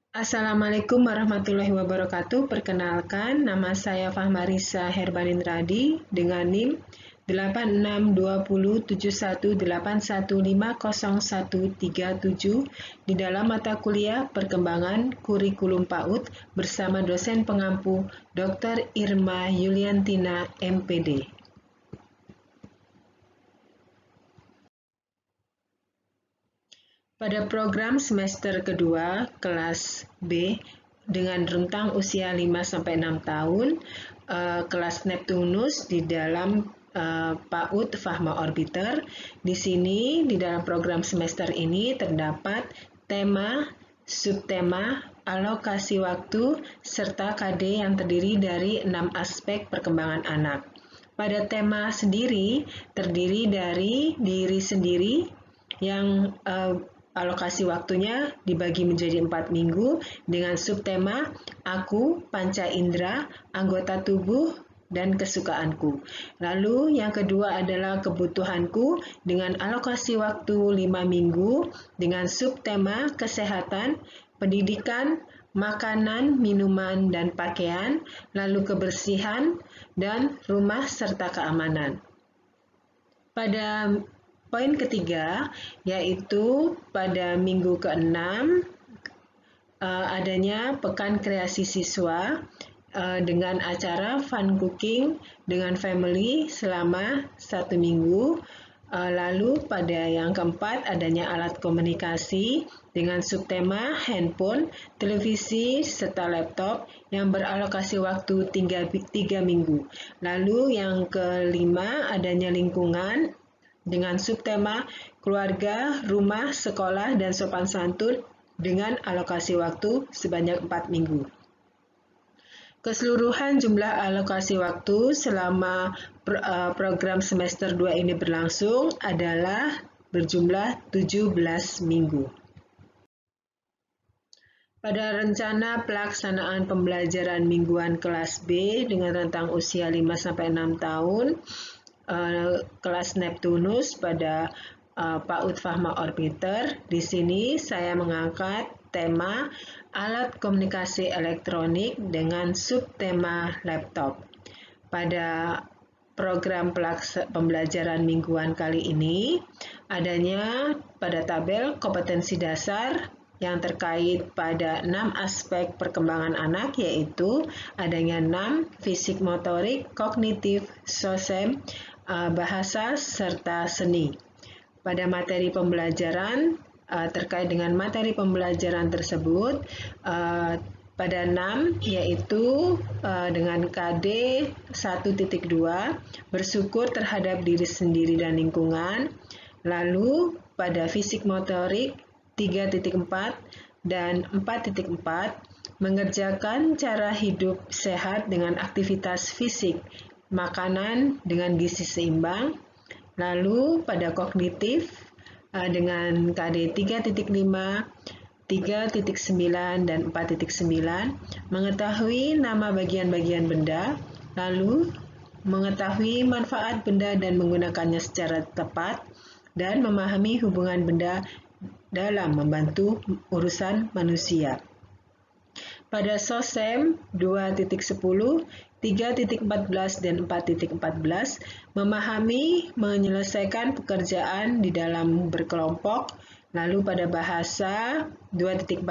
Assalamualaikum warahmatullahi wabarakatuh. Perkenalkan, nama saya Fahmarisa Herbanindradi dengan NIM 862071815037 di dalam mata kuliah Perkembangan Kurikulum PAUD bersama dosen pengampu Dr. Irma Yuliantina, MPD. Pada program semester kedua kelas B dengan rentang usia 5-6 tahun, kelas Neptunus di dalam PAUD Fahma Orbiter. Di sini di dalam program semester ini terdapat tema, subtema, alokasi waktu, serta KD yang terdiri dari 6 aspek perkembangan anak. Pada tema sendiri terdiri dari diri sendiri yang alokasi waktunya dibagi menjadi 4 minggu dengan subtema aku, panca indera, anggota tubuh, dan kesukaanku. Lalu yang kedua adalah kebutuhanku dengan alokasi waktu 5 minggu dengan subtema kesehatan, pendidikan, makanan, minuman, dan pakaian, lalu kebersihan, dan rumah serta keamanan. Pada poin ketiga, yaitu pada minggu ke-6, adanya Pekan Kreasi Siswa dengan acara fun cooking dengan family selama 1 minggu. Lalu pada yang keempat, adanya alat komunikasi dengan subtema handphone, televisi, serta laptop yang beralokasi waktu 3 minggu. Lalu yang kelima, adanya lingkungan dengan subtema keluarga, rumah, sekolah, dan sopan santun dengan alokasi waktu sebanyak 4 minggu. Keseluruhan jumlah alokasi waktu selama program semester 2 ini berlangsung adalah berjumlah 17 minggu. Pada rencana pelaksanaan pembelajaran mingguan kelas B dengan rentang usia 5-6 tahun, kelas Neptunus pada PAUD Fahma Orbiter. Di sini saya mengangkat tema alat komunikasi elektronik dengan subtema laptop. Pada program pembelajaran mingguan kali ini, adanya pada tabel kompetensi dasar yang terkait pada 6 aspek perkembangan anak, yaitu adanya 6 fisik motorik, kognitif, sosem, bahasa, serta seni. Pada materi pembelajaran, terkait dengan materi pembelajaran tersebut, pada 6 yaitu dengan KD 1.2, bersyukur terhadap diri sendiri dan lingkungan. Lalu pada fisik motorik 3.4 dan 4.4, mengerjakan cara hidup sehat dengan aktivitas fisik, makanan dengan gizi seimbang. Lalu pada kognitif dengan KD 3.5, 3.9, dan 4.9, mengetahui nama bagian-bagian benda, lalu mengetahui manfaat benda dan menggunakannya secara tepat, dan memahami hubungan benda dalam membantu urusan manusia. Pada SOSEM 2.10, 3.14, dan 4.14, memahami menyelesaikan pekerjaan di dalam berkelompok. Lalu pada bahasa 2.14,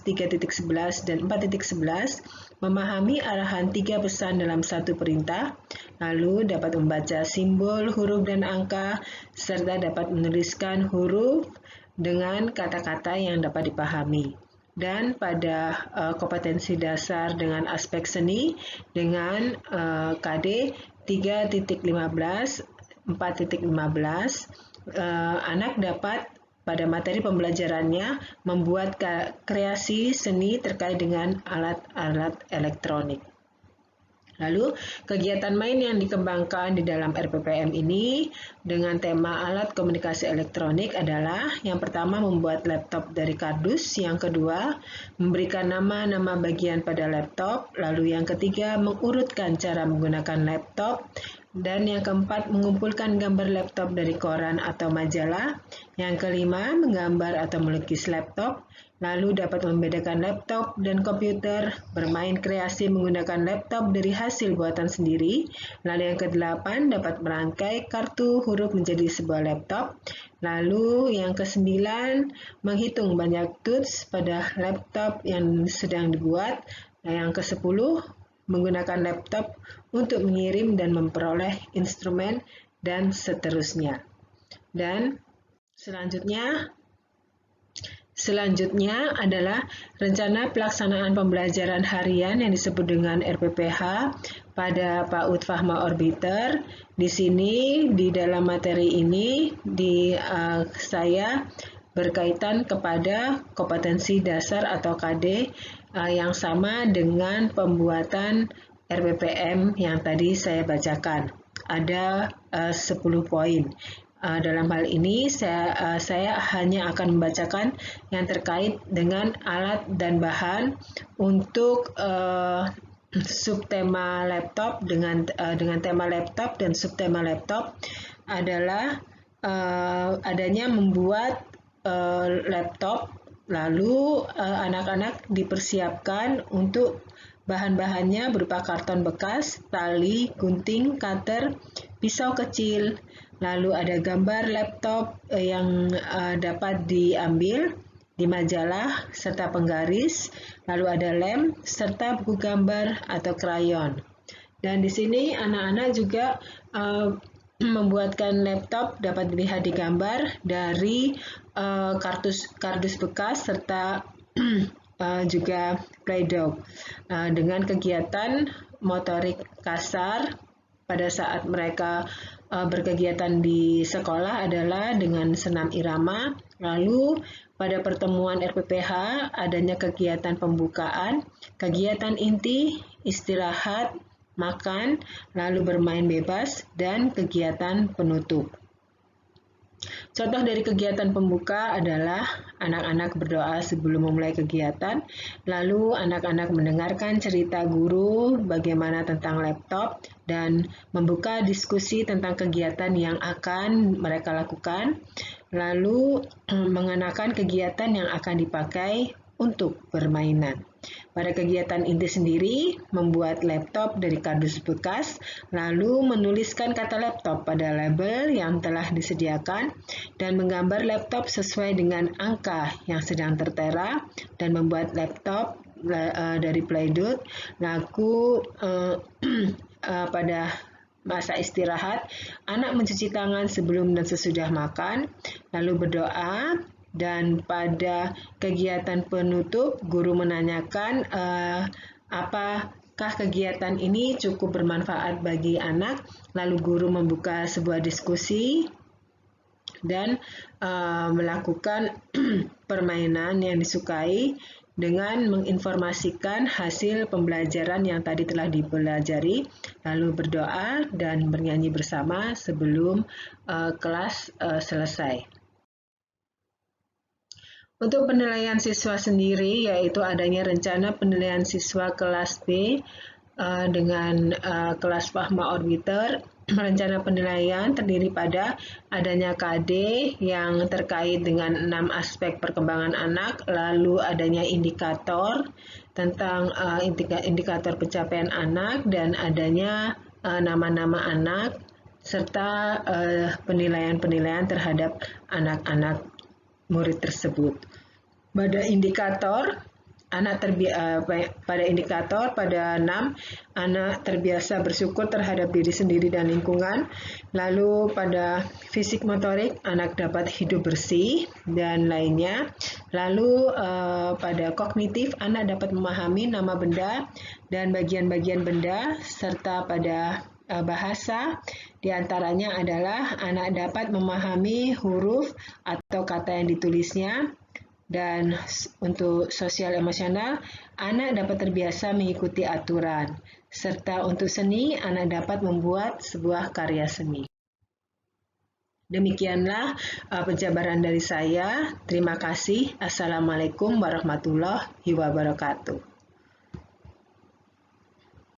3.11, dan 4.11, memahami arahan 3 pesan dalam 1 perintah. Lalu dapat membaca simbol, huruf, dan angka, serta dapat menuliskan huruf dengan kata-kata yang dapat dipahami. Dan pada kompetensi dasar dengan aspek seni dengan KD 3.15, 4.15, anak dapat pada materi pembelajarannya membuat kreasi seni terkait dengan alat-alat elektronik. Lalu, kegiatan main yang dikembangkan di dalam RPPM ini dengan tema alat komunikasi elektronik adalah yang pertama membuat laptop dari kardus, yang kedua memberikan nama-nama bagian pada laptop, lalu yang ketiga mengurutkan cara menggunakan laptop, dan yang keempat mengumpulkan gambar laptop dari koran atau majalah, yang kelima menggambar atau melukis laptop, lalu dapat membedakan laptop dan komputer, bermain kreasi menggunakan laptop dari hasil buatan sendiri, lalu yang ke-8 dapat merangkai kartu huruf menjadi sebuah laptop, lalu yang ke-9 menghitung banyak tools pada laptop yang sedang dibuat, dan yang ke-10 menggunakan laptop untuk mengirim dan memperoleh instrumen, dan seterusnya. Dan Selanjutnya adalah rencana pelaksanaan pembelajaran harian yang disebut dengan RPPH pada PAUD Fahma Orbiter. Di sini, di dalam materi ini, saya berkaitan kepada kompetensi dasar atau KD yang sama dengan pembuatan RPPM yang tadi saya bacakan. Ada 10 poin. Dalam hal ini saya hanya akan membacakan yang terkait dengan alat dan bahan untuk subtema laptop dengan tema laptop, dan subtema laptop adalah adanya membuat laptop, lalu anak-anak dipersiapkan untuk bahan-bahannya berupa karton bekas, tali, gunting, cutter, pisau kecil, lalu ada gambar laptop yang dapat diambil di majalah serta penggaris, lalu ada lem serta buku gambar atau krayon. Dan di sini anak-anak juga membuatkan laptop dapat dilihat di gambar dari kardus bekas serta juga Play-Doh dengan kegiatan motorik kasar pada saat mereka berkegiatan di sekolah adalah dengan senam irama. Lalu pada pertemuan RPPH adanya kegiatan pembukaan, kegiatan inti, istirahat, makan, lalu bermain bebas, dan kegiatan penutup. Contoh dari kegiatan pembuka adalah anak-anak berdoa sebelum memulai kegiatan, lalu anak-anak mendengarkan cerita guru bagaimana tentang laptop, dan membuka diskusi tentang kegiatan yang akan mereka lakukan, lalu mengenakan kegiatan yang akan dipakai untuk permainan. Pada kegiatan inti sendiri, membuat laptop dari kardus bekas, lalu menuliskan kata laptop pada label yang telah disediakan, dan menggambar laptop sesuai dengan angka yang sedang tertera, dan membuat laptop dari Play-Doh. Lalu pada masa istirahat, anak mencuci tangan sebelum dan sesudah makan, lalu berdoa. Dan pada kegiatan penutup, guru menanyakan apakah kegiatan ini cukup bermanfaat bagi anak, lalu guru membuka sebuah diskusi dan melakukan permainan yang disukai dengan menginformasikan hasil pembelajaran yang tadi telah dipelajari, lalu berdoa dan bernyanyi bersama sebelum kelas selesai. Untuk penilaian siswa sendiri, yaitu adanya rencana penilaian siswa kelas B dengan kelas Fahma Orbiter. Rencana penilaian terdiri pada adanya KD yang terkait dengan 6 aspek perkembangan anak, lalu adanya indikator tentang indikator pencapaian anak, dan adanya nama-nama anak, serta penilaian-penilaian terhadap anak-anak murid tersebut. Pada indikator, pada 6, anak terbiasa bersyukur terhadap diri sendiri dan lingkungan. Lalu pada fisik motorik, anak dapat hidup bersih dan lainnya. Lalu pada kognitif, anak dapat memahami nama benda dan bagian-bagian benda, serta pada bahasa, diantaranya adalah anak dapat memahami huruf atau kata yang ditulisnya, dan untuk sosial emosional, anak dapat terbiasa mengikuti aturan, serta untuk seni, anak dapat membuat sebuah karya seni. Demikianlah penjabaran dari saya. Terima kasih. Assalamualaikum warahmatullahi wabarakatuh.